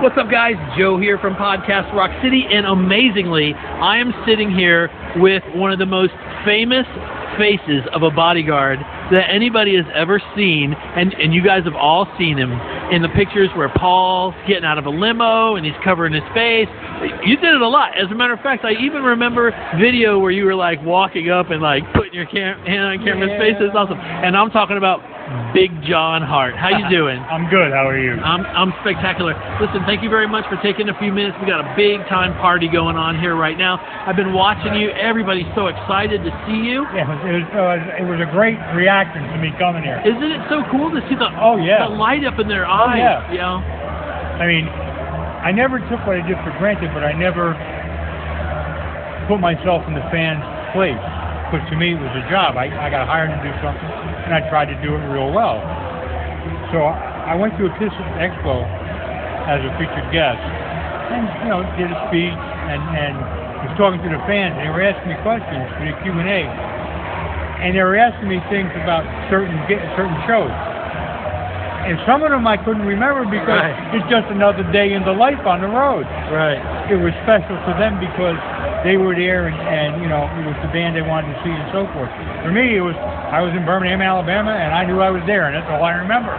What's up, guys? Joe here from Podcast Rock City, and amazingly, I am sitting here with one of the most famous faces of a bodyguard that anybody has ever seen, and you guys have all seen him in the pictures where Paul's getting out of a limo and he's covering his face. You did it a lot. As a matter of fact, I even remember video where you were like walking up and like putting your hand on camera's face. It's awesome. And I'm talking about Big John Harte. How you doing? I'm good. How are you? I'm spectacular. Listen, thank you very much for taking a few minutes. We got a big time party going on here right now. I've been watching you. Everybody's so excited to see you. Yeah, it was a great reaction to me coming here. Isn't it so cool to see the the light up in their eyes? Yeah. You know? I mean, I never took what I did for granted, but I never put myself in the fans' place. Because to me, it was a job. I got hired to do something, and I tried to do it real well. So I went to a Kiss Expo as a featured guest, and did a speech, and was talking to the fans, and they were asking me questions for the Q&A, and they were asking me things about certain shows. And some of them I couldn't remember because it's just another day in the life on the road. Right. It was special to them because they were there, and it was the band they wanted to see and so forth. For me, I was in Birmingham, Alabama, and I knew I was there, and that's all I remember.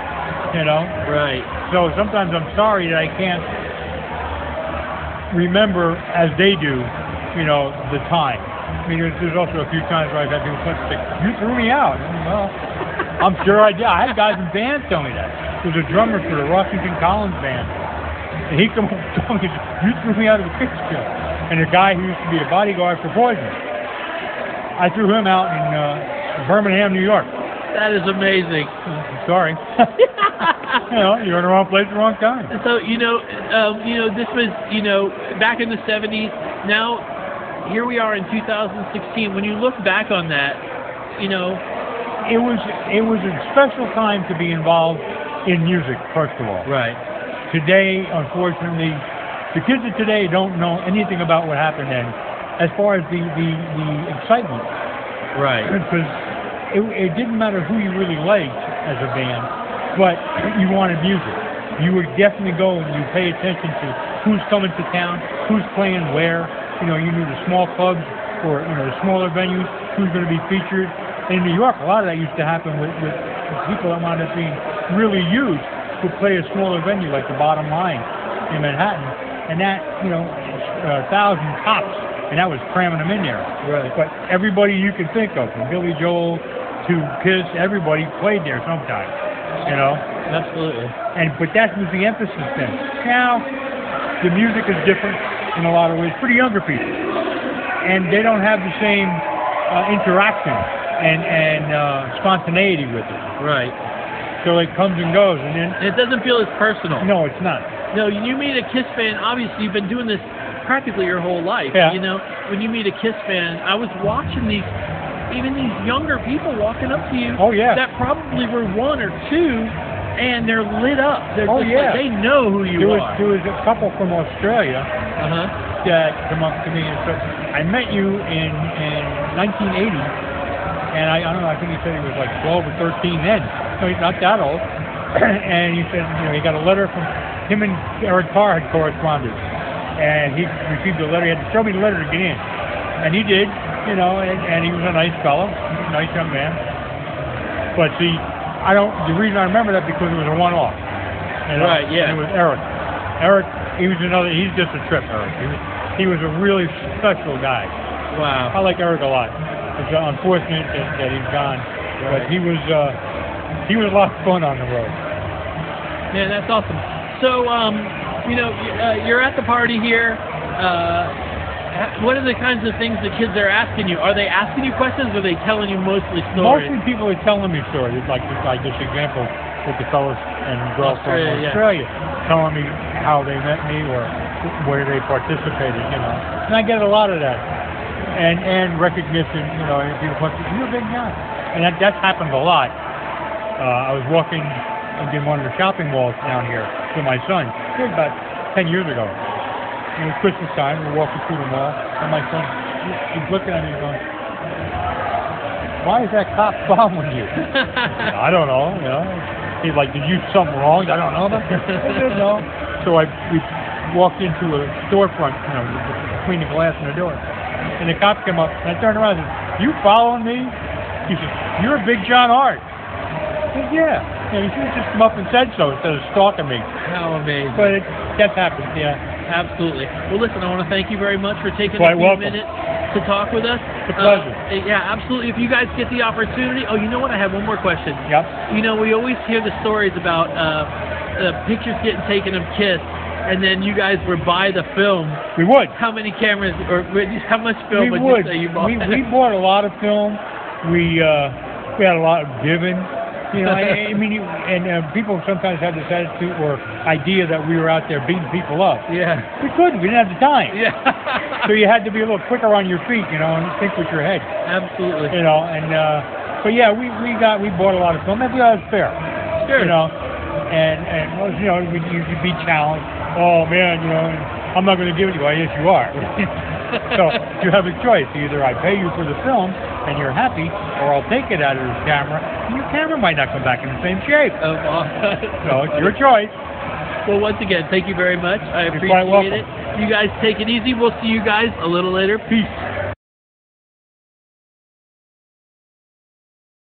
Right. So sometimes I'm sorry that I can't remember as they do, the time. I mean, there's also a few times where I've had people say, "You threw me out." Well, I'm sure I did. I had guys in bands tell me that. There was a drummer for the Washington Collins band, and he come up and told me, "You threw me out of the Kiss show." And a guy who used to be a bodyguard for Poison, I threw him out in Birmingham, New York. That is amazing. Sorry. You're in the wrong place at the wrong time. So this was back in the '70s. Now here we are in 2016. When you look back on that, it was a special time to be involved in music. First of all, right. Today, unfortunately, the kids of today don't know anything about what happened then, as far as the excitement. Right. Because it didn't matter who you really liked as a band, but you wanted music. You would definitely go and you pay attention to who's coming to town, who's playing where. You knew the small clubs or the smaller venues, who's going to be featured. In New York, a lot of that used to happen with people that wound up being really huge who play a smaller venue like the Bottom Line in Manhattan. And that, 1,000 tops, and that was cramming them in there. Right. But everybody you can think of, from Billy Joel to Kiss, everybody played there sometime. Absolutely. But that was the emphasis then. Now, the music is different in a lot of ways for the younger people, and they don't have the same interaction and spontaneity with it. Right. So it comes and goes, and then it doesn't feel as personal. No, it's not. No, you meet a Kiss fan, obviously you've been doing this practically your whole life. Yeah. When you meet a Kiss fan, I was watching these younger people walking up to you. Oh, yeah. That probably were one or two, and they're lit up. They're like, they know who you are. There was a couple from Australia that come up to me and said, "I met you in 1980, and I don't know, I think he said he was like 12 or 13 then. So he's not that old." And he said, he got a letter from him and Eric Carr had corresponded, and he received a letter. He had to show me the letter to get in, and he did, and he was a nice fellow, nice young man. But see, the reason I remember that because it was a one-off. Right, yeah. It was Eric. Eric, he's just a trip, Eric. He was a really special guy. Wow. I like Eric a lot. It's unfortunate that he's gone, but he was a lot of fun on the road. Yeah, that's awesome. So, you're at the party here. What are the kinds of things the kids are asking you? Are they asking you questions, or are they telling you mostly stories? Mostly people are telling me stories, like this example with the fellows and girls from Australia, telling me how they met me or where they participated, And I get a lot of that. And recognition, and people point, "You're a big guy." And that's happened a lot. I was walking in one of the shopping malls down here with my son. It was about 10 years ago. It was Christmas time. We were walking through the mall, and my son, he's looking at me going, "Why is that cop following you?" I don't know. He's like, "Did you do something wrong I don't know about?" I said, "No." So we walked into a storefront, you know, between the glass and the door. And the cop came up, and I turned around and said, "You following me?" He said, "You're a big John Harte." I said, "Yeah." And he should have just come up and said so instead of stalking me. How amazing. But that happens, yeah. Absolutely. Well, listen, I want to thank you very much for taking Quite a few welcome. minutes to talk with us. It's a pleasure. Yeah, absolutely. If you guys get the opportunity, oh, you know what? I have one more question. Yep. You know, we always hear the stories about pictures getting taken of Kiss, and then you guys would buy the film. We would. How many cameras, or how much film We would you say you bought? We bought a lot of film. We had a lot of giving. You know, I mean, people sometimes have this attitude or idea that we were out there beating people up. Yeah. We couldn't. We didn't have the time. Yeah. So you had to be a little quicker on your feet, you know, and think with your head. Absolutely. You know, and but yeah, we bought a lot of film. Maybe that was fair. Sure. You know, and well, you know, you'd be challenged. Oh man, you know, I'm not going to give it to you. Well, yes, you are. So you have a choice. Either I pay you for the film and you're happy, or I'll take it out of the camera, and your camera might not come back in the same shape. So it's your choice. Well, once again, thank you very much. I You're quite welcome. appreciate it. You guys take it easy. We'll see you guys a little later. Peace.